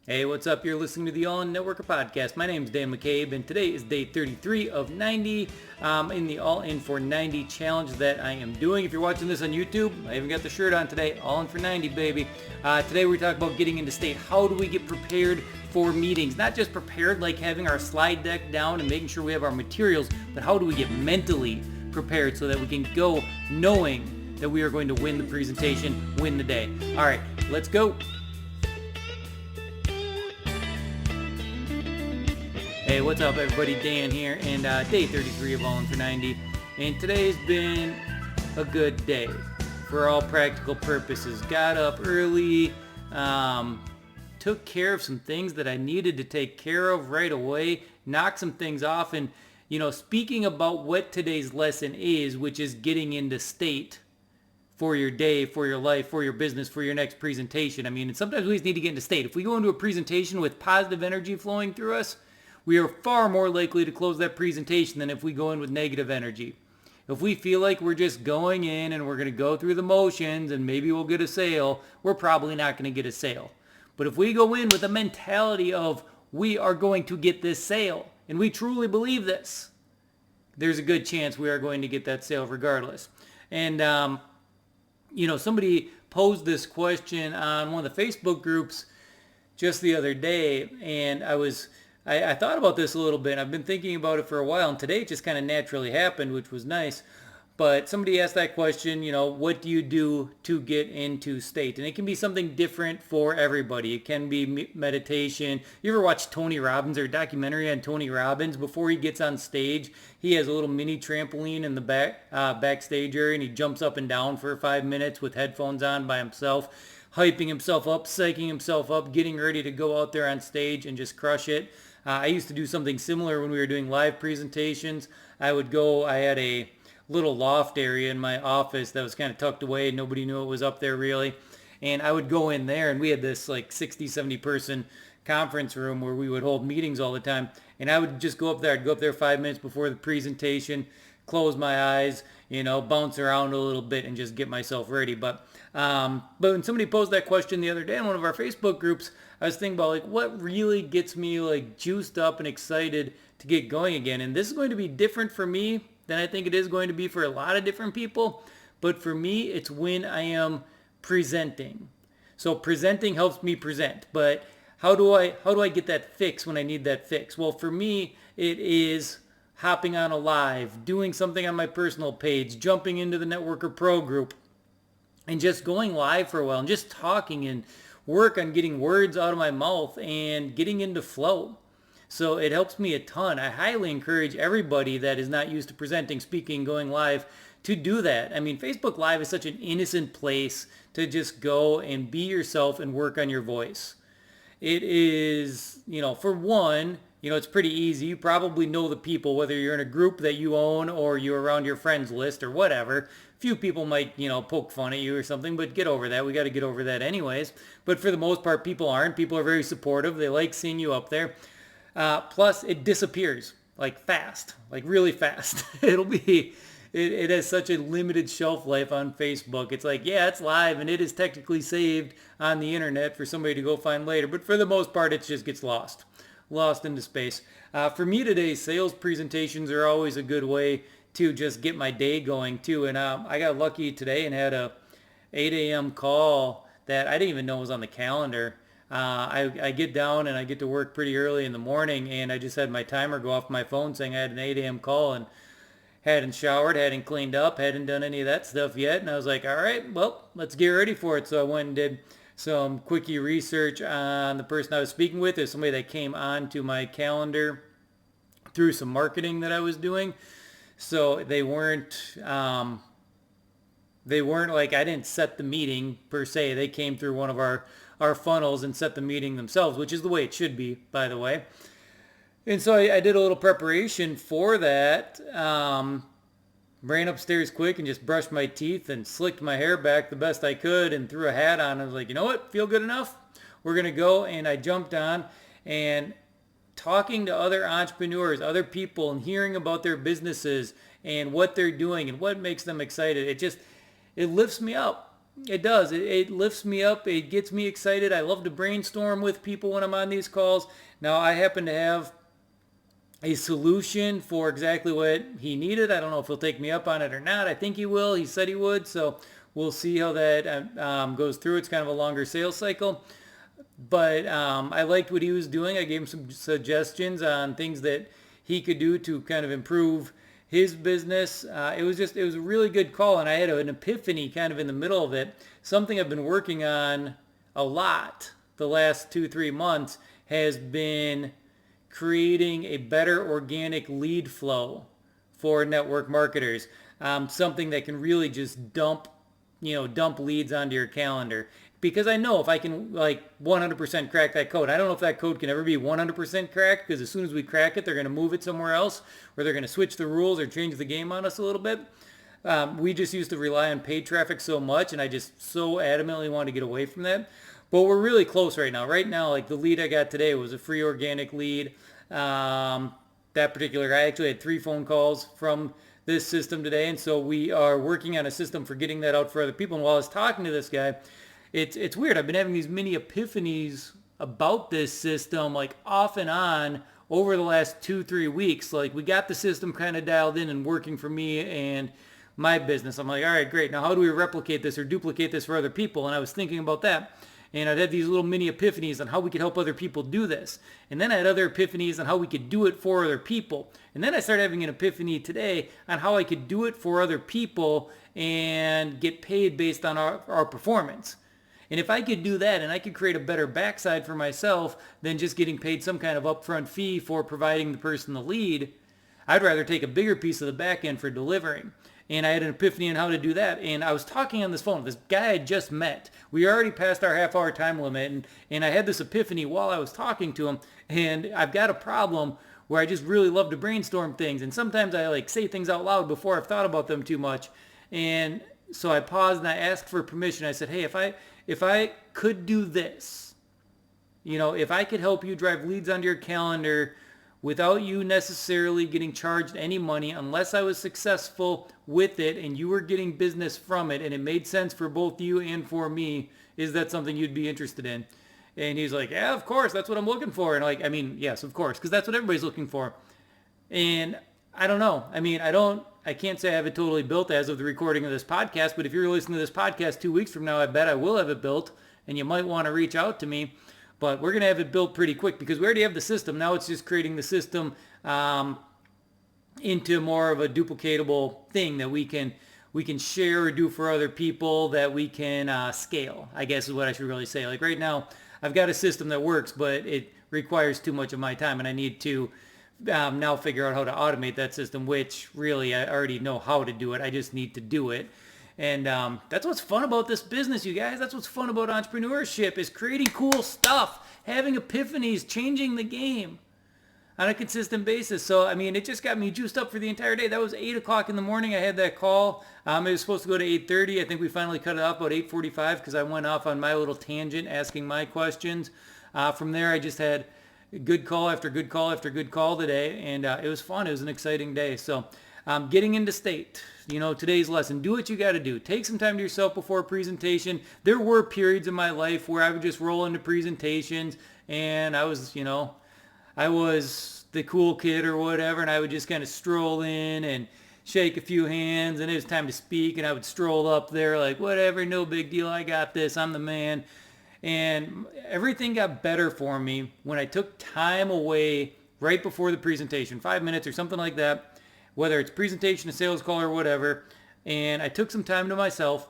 Hey, what's up? You're listening to the All In Networker podcast. My name is Dan McCabe, and today is day 33 of 90 in the All In for 90 challenge that I am doing. If you're watching this on YouTube, I even got the shirt on today. All In for 90, baby. Today we're talking about getting into state. How do we get prepared for meetings? Not just prepared like having our slide deck down and making sure we have our materials, but how do we get mentally prepared so that we can go knowing that we are going to win the presentation, win the day. All right, let's go. Hey, what's up everybody? Dan here, and day 33 of All In for 90. And today's been a good day for all practical purposes. Got up early, took care of some things that I needed to take care of right away, knocked some things off, and speaking about what today's lesson is, which is getting into state for your day, for your life, for your business, for your next presentation. I mean, sometimes we just need to get into state. If we go into a presentation with positive energy flowing through us, we are far more likely to close that presentation than if we go in with negative energy. If we feel like we're just going in and we're going to go through the motions and maybe we'll get a sale, we're probably not going to get a sale. But if we go in with a mentality of we are going to get this sale, and we truly believe this, there's a good chance we are going to get that sale regardless. And, somebody posed this question on one of the Facebook groups just the other day, and I thought about this a little bit. I've been thinking about it for a while, and today it just kind of naturally happened, which was nice. But somebody asked that question, what do you do to get into state? And it can be something different for everybody. It can be meditation. You ever watch Tony Robbins or a documentary on Tony Robbins? Before he gets on stage, he has a little mini trampoline in the backstage area, and he jumps up and down for 5 minutes with headphones on by himself, hyping himself up, psyching himself up, getting ready to go out there on stage and just crush it. I used to do something similar when we were doing live presentations. I had a little loft area in my office that was kind of tucked away. Nobody knew it was up there really. And I would go in there, and we had this like 60, 70 person conference room where we would hold meetings all the time. And I would just go up there. I'd go up there 5 minutes before the presentation, close my eyes, bounce around a little bit and just get myself ready. But when somebody posed that question the other day in one of our Facebook groups, I was thinking about what really gets me juiced up and excited to get going again. And this is going to be different for me than I think it is going to be for a lot of different people. But for me, it's when I am presenting. So presenting helps me present. But how do I get that fix when I need that fix? Well, for me, it is hopping on a live, doing something on my personal page, jumping into the Networker Pro group, and just going live for a while and just talking and work on getting words out of my mouth and getting into flow. So it helps me a ton. I highly encourage everybody that is not used to presenting, speaking, going live to do that. I mean, Facebook Live is such an innocent place to just go and be yourself and work on your voice. It is, for one, it's pretty easy. You probably know the people, whether you're in a group that you own or you're around your friends list or whatever. Few people might, poke fun at you or something, but get over that. We got to get over that anyways. But for the most part, people aren't. People are very supportive. They like seeing you up there. Plus, it disappears fast, really fast. It has such a limited shelf life on Facebook. It's it's live and it is technically saved on the internet for somebody to go find later. But for the most part, it just gets lost into space. For me today, sales presentations are always a good way to just get my day going too. And I got lucky today and had a 8 a.m. call that I didn't even know was on the calendar. I get down and I get to work pretty early in the morning, and I just had my timer go off my phone saying I had an 8 a.m. call, and hadn't showered, hadn't cleaned up, hadn't done any of that stuff yet. And I was like, all right, well, let's get ready for it. So I went and did some quickie research on the person I was speaking with. There's somebody that came on to my calendar through some marketing that I was doing. So they weren't I didn't set the meeting per se. They came through one of our funnels and set the meeting themselves, which is the way it should be, by the way. And so I did a little preparation for that. Ran upstairs quick and just brushed my teeth and slicked my hair back the best I could and threw a hat on. I was like, you know what? Feel good enough? We're going to go. And I jumped on, and talking to other entrepreneurs, other people, and hearing about their businesses and what they're doing and what makes them excited. It lifts me up. It does. It lifts me up. It gets me excited. I love to brainstorm with people when I'm on these calls. Now, I happen to have a solution for exactly what he needed. I don't know if he'll take me up on it or not. I think he will. He said he would. So we'll see how that goes through. It's kind of a longer sales cycle. But I liked what he was doing. I gave him some suggestions on things that he could do to kind of improve his business. It was a really good call, and I had an epiphany kind of in the middle of it. Something I've been working on a lot the last 2-3 months has been creating a better organic lead flow for network marketers. Something that can really just dump leads onto your calendar. Because I know if I can 100% crack that code, I don't know if that code can ever be 100% cracked, because as soon as we crack it, they're going to move it somewhere else, or they're going to switch the rules or change the game on us a little bit. We just used to rely on paid traffic so much, and I just so adamantly want to get away from that. But we're really close right now. Right now, like the lead I got today was a free organic lead. That particular guy, I actually had 3 phone calls from this system today, and so we are working on a system for getting that out for other people. And while I was talking to this guy, it's weird. I've been having these mini epiphanies about this system, like off and on over the last 2-3 weeks. Like we got the system kind of dialed in and working for me and my business. I'm like, all right, great. Now how do we replicate this or duplicate this for other people? And I was thinking about that. And I'd had these little mini epiphanies on how we could help other people do this. And then I had other epiphanies on how we could do it for other people. And then I started having an epiphany today on how I could do it for other people and get paid based on our performance. And if I could do that and I could create a better backside for myself than just getting paid some kind of upfront fee for providing the person the lead, I'd rather take a bigger piece of the back end for delivering. And I had an epiphany on how to do that. And I was talking on this phone with this guy I just met. We already passed our half-hour time limit. And I had this epiphany while I was talking to him. And I've got a problem where I just really love to brainstorm things. And sometimes I say things out loud before I've thought about them too much. And so I paused and I asked for permission. I said, hey, if I could do this, if I could help you drive leads onto your calendar without you necessarily getting charged any money, unless I was successful with it and you were getting business from it and it made sense for both you and for me, is that something you'd be interested in? And he's like, yeah, of course, that's what I'm looking for. And yes, of course, because that's what everybody's looking for. And I don't know. I can't say I have it totally built as of the recording of this podcast, but if you're listening to this podcast 2 weeks from now, I bet I will have it built, and you might want to reach out to me. But we're going to have it built pretty quick because we already have the system. Now it's just creating the system into more of a duplicatable thing that we can share or do for other people that we can scale, I guess is what I should really say. Like right now, I've got a system that works, but it requires too much of my time, and I need to now figure out how to automate that system, which really I already know how to do it. I just need to do it. And that's what's fun about this business, you guys. That's what's fun about entrepreneurship, is creating cool stuff, having epiphanies, changing the game on a consistent basis. So, it just got me juiced up for the entire day. That was 8 o'clock in the morning. I had that call. It was supposed to go to 8:30. I think we finally cut it off about 8:45 because I went off on my little tangent asking my questions. From there, I just had good call after good call after good call today, and it was fun. It was an exciting day. So getting into state, today's lesson, do what you got to do. Take some time to yourself before a presentation. There were periods in my life where I would just roll into presentations, and I was the cool kid or whatever, and I would just kind of stroll in and shake a few hands, and it was time to speak, and I would stroll up there like, whatever, no big deal, I got this, I'm the man. And everything got better for me when I took time away right before the presentation, 5 minutes or something like that, whether it's presentation, a sales call, or whatever. And I took some time to myself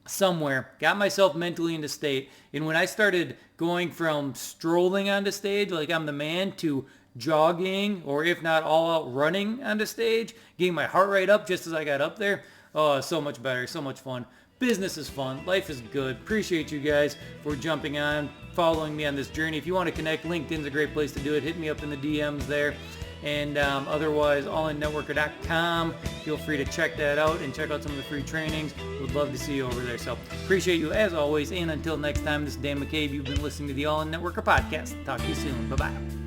somewhere, got myself mentally into state. And when I started going from strolling onto stage like I'm the man to jogging, or if not all out running onto stage, getting my heart rate up just as I got up there, oh, so much better, so much fun. Business is fun. Life is good. Appreciate you guys for jumping on, following me on this journey. If you want to connect, LinkedIn's a great place to do it. Hit me up in the DMs there. And otherwise, allinnetworker.com. Feel free to check that out and check out some of the free trainings. Would love to see you over there. So appreciate you as always. And until next time, this is Dan McCabe. You've been listening to the All In Networker podcast. Talk to you soon. Bye-bye.